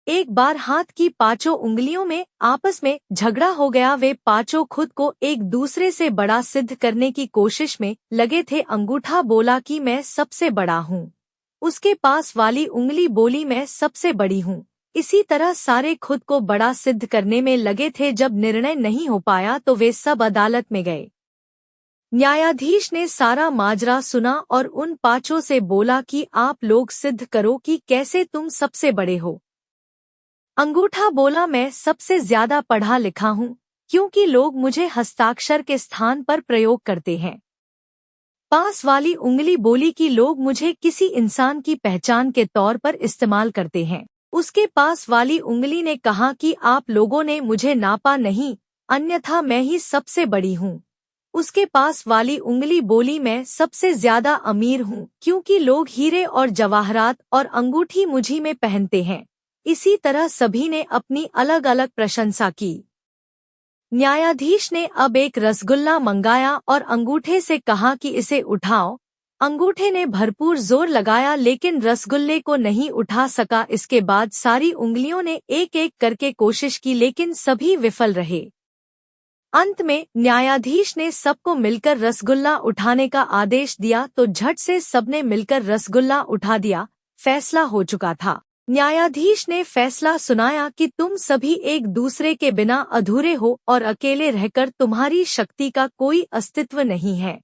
एक बार हाथ की पांचों उंगलियों में आपस में झगड़ा हो गया। वे पांचों खुद को एक दूसरे से बड़ा सिद्ध करने की कोशिश में लगे थे। अंगूठा बोला कि मैं सबसे बड़ा हूँ। उसके पास वाली उंगली बोली मैं सबसे बड़ी हूँ। इसी तरह सारे खुद को बड़ा सिद्ध करने में लगे थे। जब निर्णय नहीं हो पाया तो वे सब अदालत में गए। न्यायाधीश ने सारा माजरा सुना और उन पांचों से बोला कि आप लोग सिद्ध करो कि कैसे तुम सबसे बड़े हो। अंगूठा बोला मैं सबसे ज्यादा पढ़ा लिखा हूँ, क्योंकि लोग मुझे हस्ताक्षर के स्थान पर प्रयोग करते हैं। पास वाली उंगली बोली कि लोग मुझे किसी इंसान की पहचान के तौर पर इस्तेमाल करते हैं। उसके पास वाली उंगली ने कहा कि आप लोगों ने मुझे नापा नहीं, अन्यथा मैं ही सबसे बड़ी हूँ। उसके पास वाली उंगली बोली मैं सबसे ज्यादा अमीर हूँ, क्योंकि लोग हीरे और जवाहरात और अंगूठी मुझी में पहनते हैं। इसी तरह सभी ने अपनी अलग अलग प्रशंसा की। न्यायाधीश ने अब एक रसगुल्ला मंगाया और अंगूठे से कहा कि इसे उठाओ। अंगूठे ने भरपूर जोर लगाया लेकिन रसगुल्ले को नहीं उठा सका। इसके बाद सारी उंगलियों ने एक एक करके कोशिश की लेकिन सभी विफल रहे। अंत में न्यायाधीश ने सबको मिलकर रसगुल्ला उठाने का आदेश दिया तो झट से सबने मिलकर रसगुल्ला उठा दिया। फैसला हो चुका था। न्यायाधीश ने फैसला सुनाया कि तुम सभी एक दूसरे के बिना अधूरे हो और अकेले रहकर तुम्हारी शक्ति का कोई अस्तित्व नहीं है,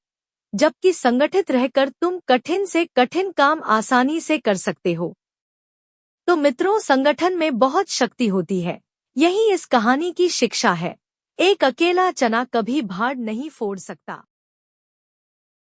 जबकि संगठित रहकर तुम कठिन से कठिन काम आसानी से कर सकते हो। तो मित्रों, संगठन में बहुत शक्ति होती है। यही इस कहानी की शिक्षा है। एक अकेला चना कभी भाड़ नहीं फोड़ सकता।